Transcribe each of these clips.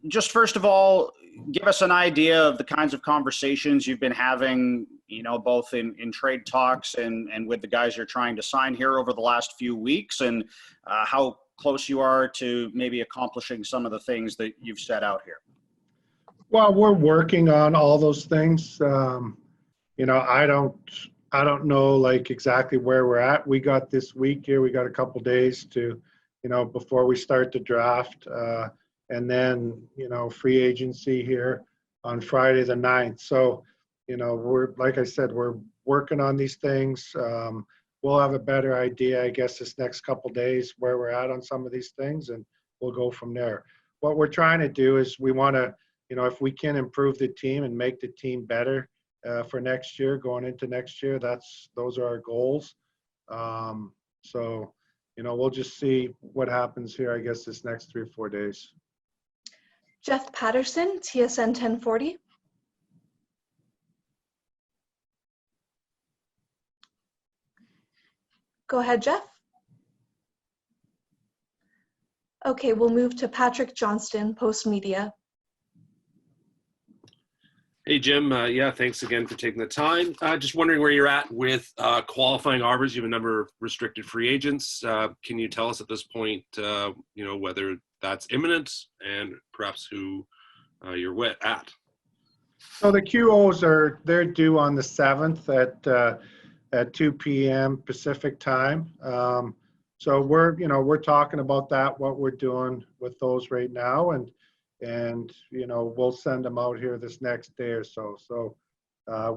just first of all, give us an idea of the kinds of conversations you've been having, both in trade talks and with the guys you're trying to sign here over the last few weeks, and how close you are to maybe accomplishing some of the things that you've set out here. Well, we're working on all those things. I don't know like exactly where we're at. We got this week here, we got a couple days to, before we start the draft, and then, free agency here on Friday the 9th. So, like I said, we're working on these things. We'll have a better idea, I guess, this next couple days where we're at on some of these things, and we'll go from there. What we're trying to do is we want to, if we can improve the team and make the team better for next year, going into next year, those are our goals. So, we'll just see what happens here, I guess, this next 3 or 4 days. Jeff Patterson, TSN 1040. Go ahead, Jeff. Okay, we'll move to Patrick Johnston, Post Media. Hey, Jim. Yeah, thanks again for taking the time. Just wondering where you're at with qualifying arbors. You have a number of restricted free agents. Can you tell us at this point, whether that's imminent and perhaps who you're at? So the QOs they're due on the 7th at 2 p.m. Pacific time. So we're talking about that, what we're doing with those right now, and we'll send them out here this next day or so. So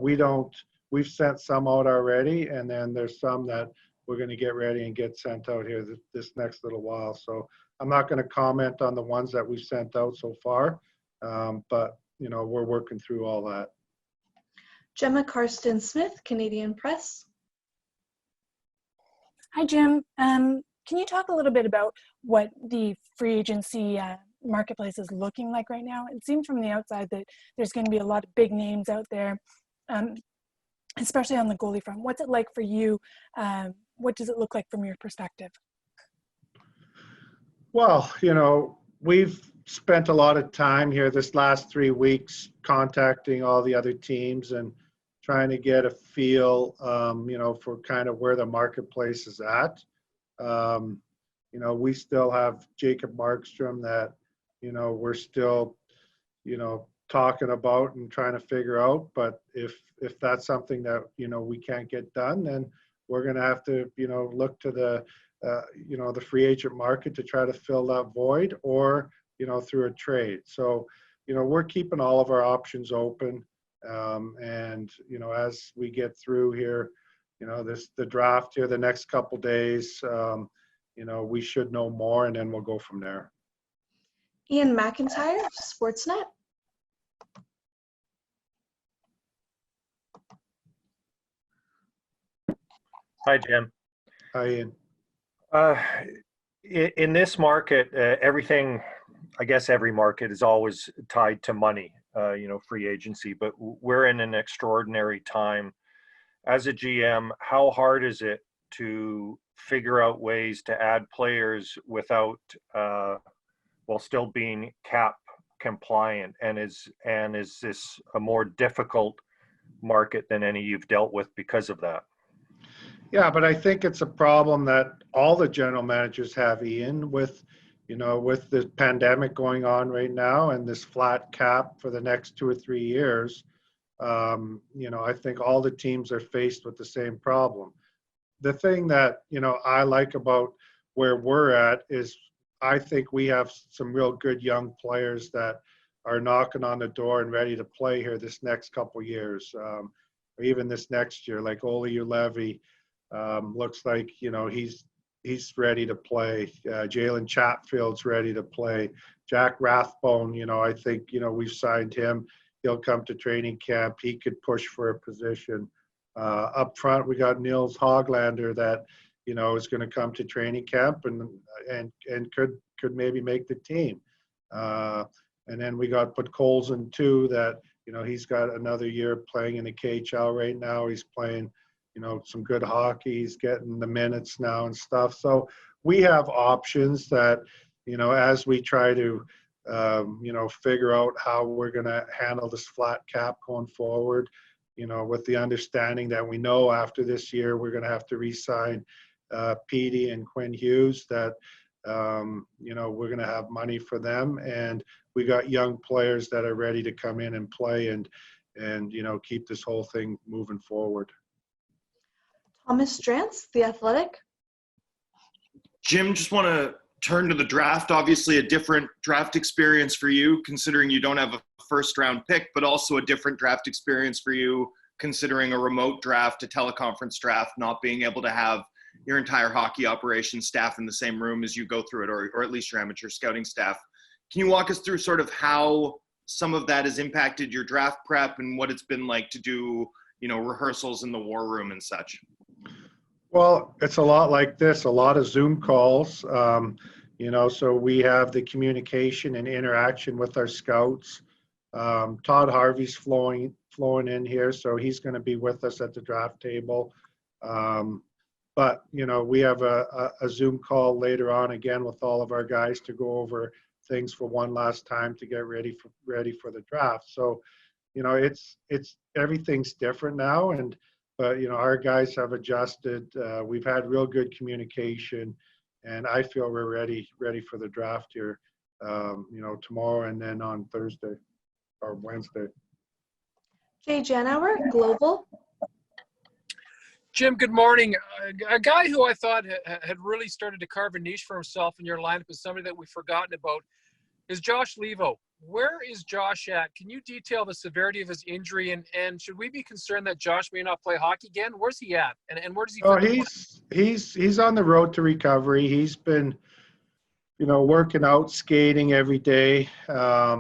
we've sent some out already, and then there's some that we're going to get ready and get sent out here this next little while. So I'm not going to comment on the ones that we've sent out so far, but we're working through all that. Gemma Karsten Smith, Canadian Press. Hi, Jim. Can you talk a little bit about what the free agency marketplace is looking like right now? It seems from the outside that there's going to be a lot of big names out there, especially on the goalie front. What's it like for you? What does it look like from your perspective? Well, we've spent a lot of time here this last 3 weeks contacting all the other teams and trying to get a feel, for kind of where the marketplace is at. We still have Jacob Markstrom that, we're still, talking about and trying to figure out. But if that's something that, we can't get done, then we're going to have to, look to the free agent market to try to fill that void, or, through a trade. So, we're keeping all of our options open. And, as we get through here, the draft here, the next couple days, we should know more, and then we'll go from there. Ian McIntyre, Sportsnet. Hi, Jim. Hi, Ian. In this market, everything, I guess every market is always tied to money, free agency, but we're in an extraordinary time. As a GM, how hard is it to figure out ways to add players without, while still being cap compliant? And is this a more difficult market than any you've dealt with because of that? Yeah, but I think it's a problem that all the general managers have, Ian, with the pandemic going on right now and this flat cap for the next 2 or 3 years. I think all the teams are faced with the same problem. The thing that, I like about where we're at is I think we have some real good young players that are knocking on the door and ready to play here this next couple years, or even this next year. Like Ole Ulevi, looks like, he's ready to play. Jalen Chatfield's ready to play. Jack Rathbone, I think, we've signed him. He'll come to training camp. He could push for a position. Up front, we got Nils Hoglander that, is going to come to training camp and could maybe make the team. And then we got Podkolzin too, that, he's got another year playing in the KHL right now. He's playing, some good hockey. He's getting the minutes now and stuff. So we have options that, as we try to figure out how we're going to handle this flat cap going forward, with the understanding that we know after this year, we're going to have to re-sign Petey and Quinn Hughes, that, we're going to have money for them. And we got young players that are ready to come in and play and keep this whole thing moving forward. Thomas Drance, The Athletic. Jim, just want to turn to the draft. Obviously a different draft experience for you, considering you don't have a first round pick, but also a different draft experience for you, considering a remote draft, a teleconference draft, not being able to have your entire hockey operations staff in the same room as you go through it, or at least your amateur scouting staff. Can you walk us through sort of how some of that has impacted your draft prep and what it's been like to do, rehearsals in the war room and such? Well, it's a lot like this, a lot of Zoom calls, so we have the communication and interaction with our scouts. Todd Harvey's flowing in here, so he's going to be with us at the draft table. But, we have a Zoom call later on again with all of our guys to go over things for one last time to get ready for the draft. So, it's everything's different now, but our guys have adjusted. We've had real good communication, and I feel we're ready for the draft here, tomorrow and then on Thursday or Wednesday. Jay Janauer, Global. Jim, good morning. A guy who I thought had really started to carve a niche for himself in your lineup is somebody that we've forgotten about is Josh Leivo. Where is Josh at? Can you detail the severity of his injury, and should we be concerned that Josh may not play hockey again? Where's he at, and where does he? Oh, he's on the road to recovery. He's been, working out, skating every day. I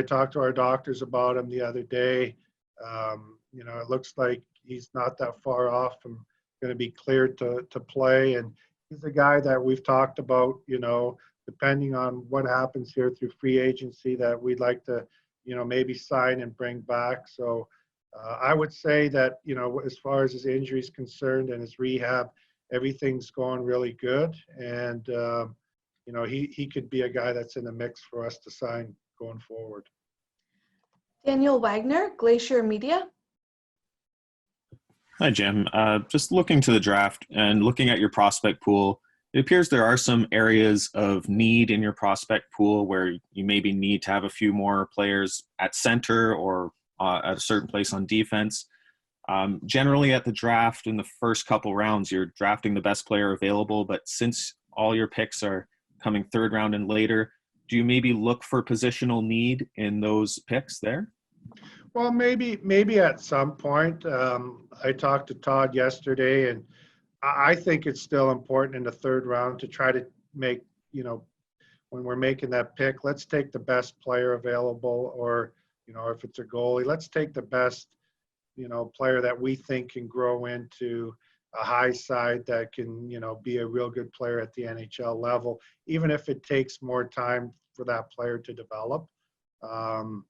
talked to our doctors about him the other day. It looks like he's not that far off from going to be cleared to play, and he's a guy that we've talked about. Depending on what happens here through free agency, that we'd like to, maybe sign and bring back. So I would say that, as far as his injury is concerned and his rehab, everything's going really good. And, he could be a guy that's in the mix for us to sign going forward. Daniel Wagner, Glacier Media. Hi, Jim. Just looking to the draft and looking at your prospect pool, it appears there are some areas of need in your prospect pool where you maybe need to have a few more players at center or at a certain place on defense. Generally at the draft in the first couple rounds, you're drafting the best player available, but since all your picks are coming third round and later, do you maybe look for positional need in those picks there? Well, maybe at some point. I talked to Todd yesterday, and I think it's still important in the third round to try to make, when we're making that pick, let's take the best player available, or, if it's a goalie, let's take the best, player that we think can grow into a high side that can, be a real good player at the NHL level, even if it takes more time for that player to develop. And,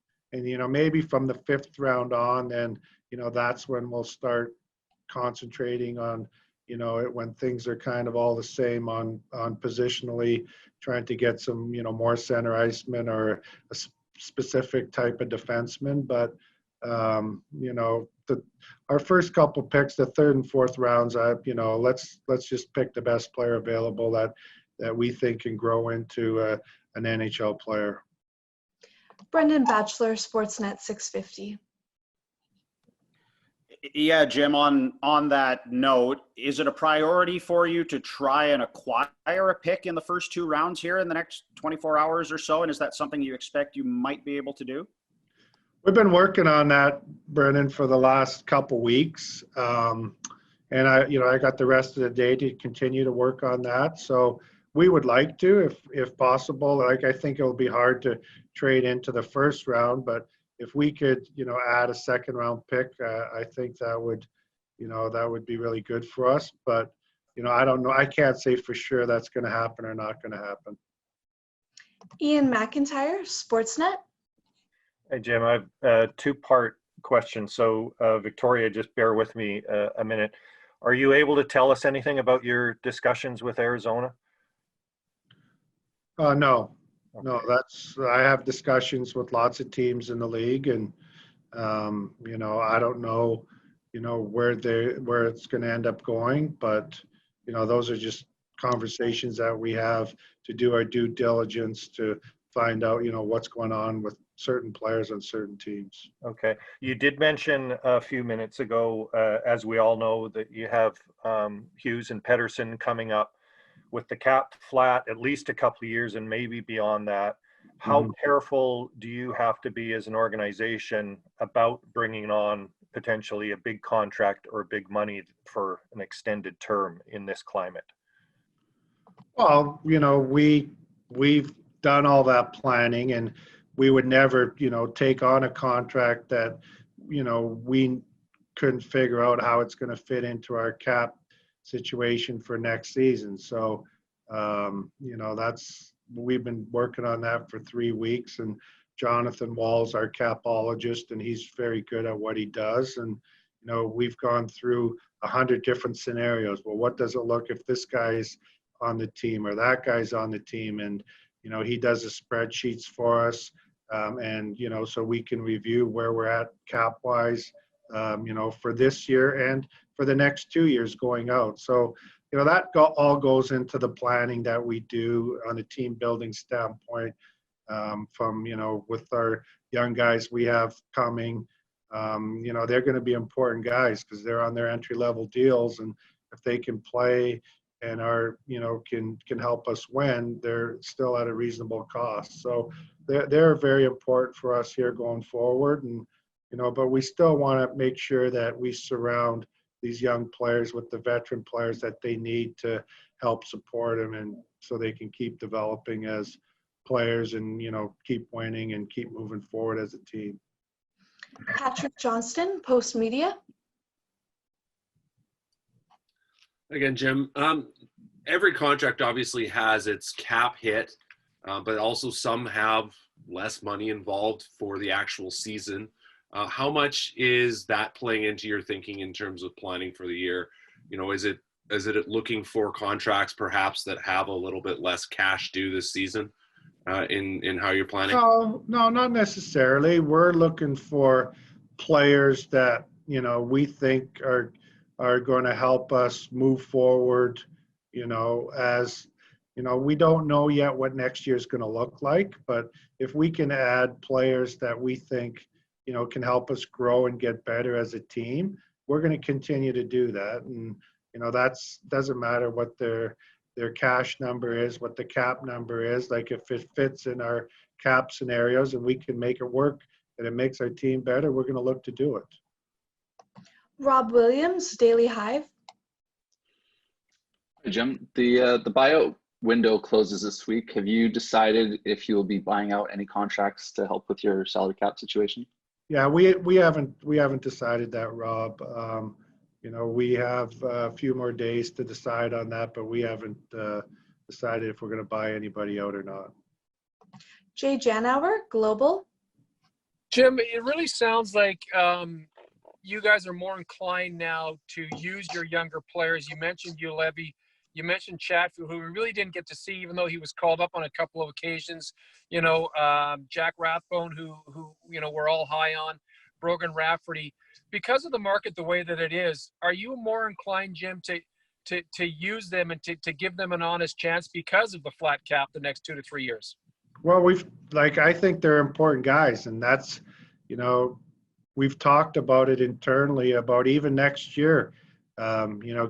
maybe from the fifth round on, then, that's when we'll start concentrating on, when things are kind of all the same on positionally, trying to get some, more center icemen or a specific type of defenseman. But, our first couple picks, the third and fourth rounds, let's just pick the best player available that we think can grow into an NHL player. Brendan Batchelor, Sportsnet 650. Yeah, Jim, on that note, is it a priority for you to try and acquire a pick in the first two rounds here in the next 24 hours or so? And is that something you expect you might be able to do? We've been working on that, Brendan, for the last couple weeks. And I got the rest of the day to continue to work on that. So we would like to, if possible. I think it'll be hard to trade into the first round, but if we could, add a second round pick, I think that would be really good for us. But, I don't know. I can't say for sure that's going to happen or not going to happen. Ian McIntyre, Sportsnet. Hey, Jim, I have a two-part question. So, Victoria, just bear with me a minute. Are you able to tell us anything about your discussions with Arizona? No. No, I have discussions with lots of teams in the league, and I don't know, where it's going to end up going, but those are just conversations that we have to do our due diligence to find out, what's going on with certain players on certain teams. Okay. You did mention a few minutes ago, as we all know, that you have Hughes and Pedersen coming up with the cap flat at least a couple of years and maybe beyond that. How careful do you have to be as an organization about bringing on potentially a big contract or big money for an extended term in this climate? Well, we've done all that planning, and we would never, take on a contract that, we couldn't figure out how it's going to fit into our cap situation for next season. So, we've been working on that for 3 weeks, and Jonathan Wall's our capologist, and he's very good at what he does. And, we've gone through 100 different scenarios. Well, what does it look if this guy's on the team or that guy's on the team? And, he does the spreadsheets for us. And, so we can review where we're at cap wise, for this year and for the next 2 years going out. So, that all goes into the planning that we do on a team building standpoint, from, with our young guys we have coming. They're going to be important guys because they're on their entry level deals, and if they can play and are, can help us win, they're still at a reasonable cost. So they're very important for us here going forward. And, but we still want to make sure that we surround these young players with the veteran players that they need to help support them, and so they can keep developing as players and, keep winning and keep moving forward as a team. Patrick Johnston, Post Media. Again, Jim, every contract obviously has its cap hit, but also some have less money involved for the actual season. How much is that playing into your thinking in terms of planning for the year? Is it looking for contracts perhaps that have a little bit less cash due this season in how you're planning? No, not necessarily. We're looking for players that, we think are going to help us move forward, as, we don't know yet what next year is going to look like, but if we can add players that we think, can help us grow and get better as a team, we're going to continue to do that. And, that's doesn't matter what their cash number is, what the cap number is. Like, if it fits in our cap scenarios and we can make it work and it makes our team better, we're going to look to do it. Rob Williams, Daily Hive. Hey, Jim, the buyout window closes this week. Have you decided if you will be buying out any contracts to help with your salary cap situation? Yeah, we haven't decided that, Rob. We have a few more days to decide on that, but we haven't decided if we're going to buy anybody out or not. Jay Janauer, Global. Jim, it really sounds like you guys are more inclined now to use your younger players. You mentioned Levy. You mentioned Chatfield, who we really didn't get to see, even though he was called up on a couple of occasions. Jack Rathbone, who we're all high on, Brogan Rafferty. Because of the market the way that it is, are you more inclined, Jim, to use them and to give them an honest chance because of the flat cap the next 2 to 3 years? Well, I think they're important guys, and that's, we've talked about it internally about even next year.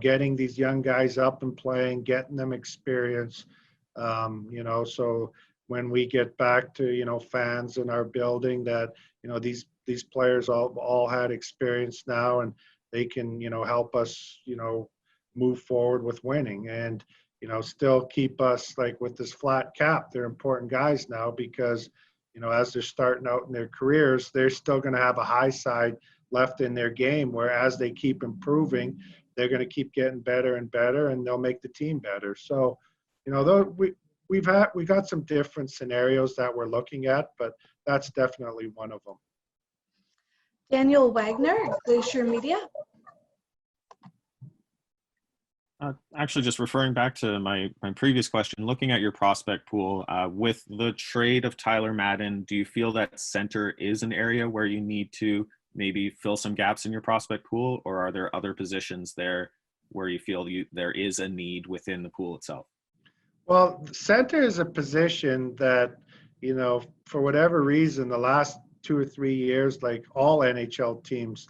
Getting these young guys up and playing, getting them experience, so when we get back to, fans in our building that, these players all had experience now, and they can, help us, move forward with winning and, still keep us like with this flat cap. They're important guys now because, as they're starting out in their careers, they're still going to have a high side left in their game, where as they keep improving, they're going to keep getting better and better, and they'll make the team better. So, we got some different scenarios that we're looking at, but that's definitely one of them. Daniel Wagner, Glacier Media. Actually, just referring back to my previous question, looking at your prospect pool, with the trade of Tyler Madden, do you feel that center is an area where you need to maybe fill some gaps in your prospect pool, or are there other positions there where you feel there is a need within the pool itself? Well, center is a position that, for whatever reason, the last 2 or 3 years, like all NHL teams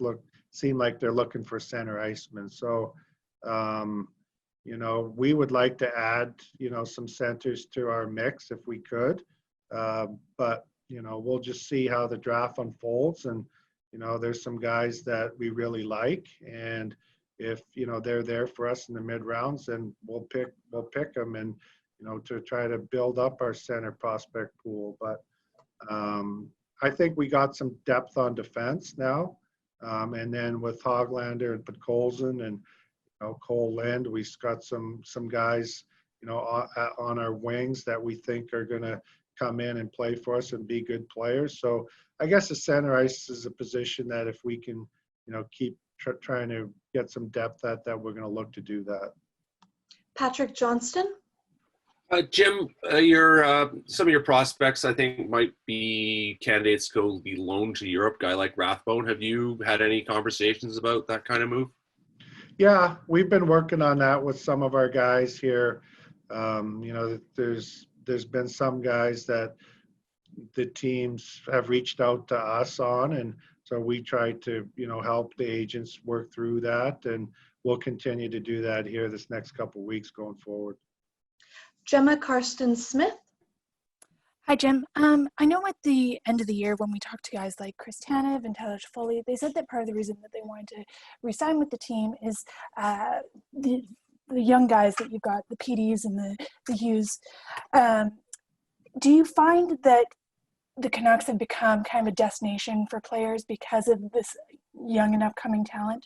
seem like they're looking for center icemen. So, we would like to add, some centers to our mix if we could. But, we'll just see how the draft unfolds. And, there's some guys that we really like. And if, they're there for us in the mid rounds, then we'll pick them and, to try to build up our center prospect pool. But I think we got some depth on defense now. And then with Hoglander and Podkolzin and Cole Lind, we've got some guys, on our wings that we think are going to come in and play for us and be good players. So I guess the center ice is a position that if we can, keep trying to get some depth at that, we're going to look to do that. Patrick Johnston. Jim, some of your prospects, I think, might be candidates to be loaned to Europe. Guy like Rathbone. Have you had any conversations about that kind of move? Yeah, we've been working on that with some of our guys here. There's been some guys that the teams have reached out to us on, and so we try to, help the agents work through that, and we'll continue to do that here this next couple of weeks going forward. Gemma Karsten-Smith. Hi, Jim. I know at the end of the year when we talked to guys like Chris Tanev and Tyler Toffoli, they said that part of the reason that they wanted to re-sign with the team is the young guys that you've got, the PDs and the Hughes. Do you find that the Canucks have become kind of a destination for players because of this young and upcoming talent?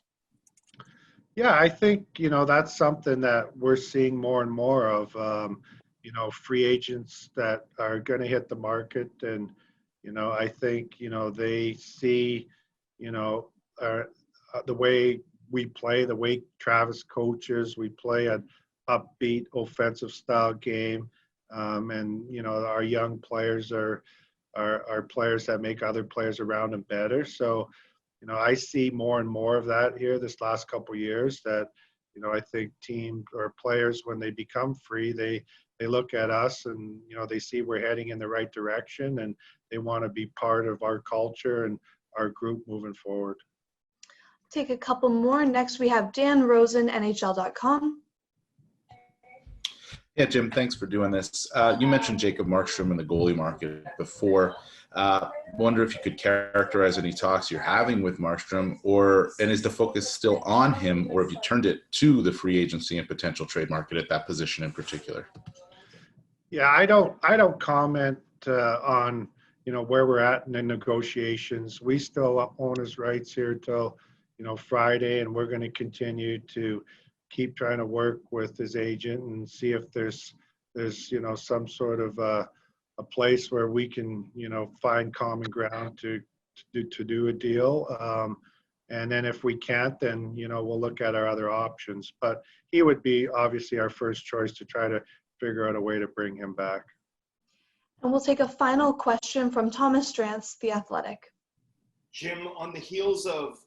Yeah, I think, that's something that we're seeing more and more of, free agents that are going to hit the market. And, I think, they see, the way we play, the way Travis coaches, we play an upbeat offensive style game. And, our young players are players that make other players around them better. So, I see more and more of that here this last couple of years that, I think teams or players, when they become free, they look at us and, they see we're heading in the right direction and they want to be part of our culture and our group moving forward. Take a couple more. Next, we have Dan Rosen, NHL.com. Yeah, Jim, thanks for doing this. You mentioned Jacob Markstrom in the goalie market before. Wonder if you could characterize any talks you're having with Markstrom, and is the focus still on him, or have you turned it to the free agency and potential trade market at that position in particular? Yeah, I don't comment on where we're at in the negotiations. We still own his rights here till Friday, and we're going to continue to keep trying to work with his agent and see if there's some sort of a place where we can find common ground to do a deal. And then if we can't, then we'll look at our other options. But he would be obviously our first choice to try to figure out a way to bring him back. And we'll take a final question from Thomas Drance, The Athletic. Jim, on the heels of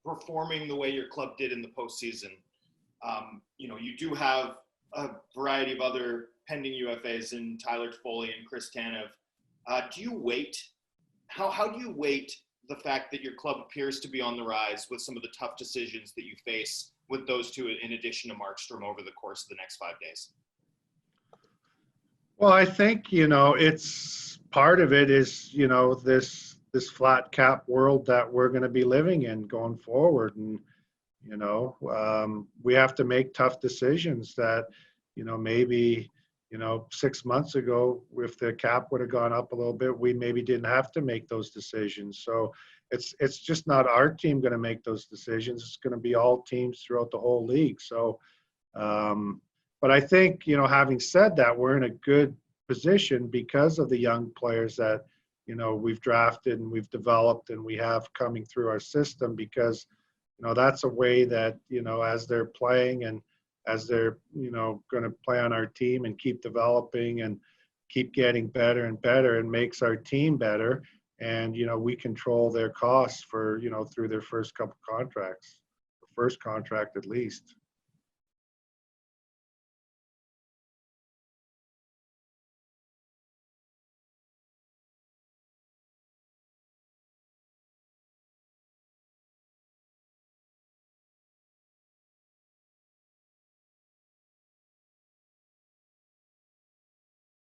performing the way your club did in the postseason, you do have a variety of other pending UFAs in Tyler Toffoli and Chris Tanev. Do you wait? How do you weight the fact that your club appears to be on the rise with some of the tough decisions that you face with those two in addition to Markstrom over the course of the next 5 days? Well, I think, it's part of it is, this flat cap world that we're going to be living in going forward. And, we have to make tough decisions that, maybe, 6 months ago, if the cap would have gone up a little bit, we maybe didn't have to make those decisions. So it's just not our team going to make those decisions. It's going to be all teams throughout the whole league. So, but I think, having said that, we're in a good position because of the young players that, we've drafted and we've developed and we have coming through our system, because, that's a way that, as they're playing and as they're, you know, going to play on our team and keep developing and keep getting better and better, and makes our team better. And, you know, we control their costs for, you know, through their first couple contracts, first contract at least.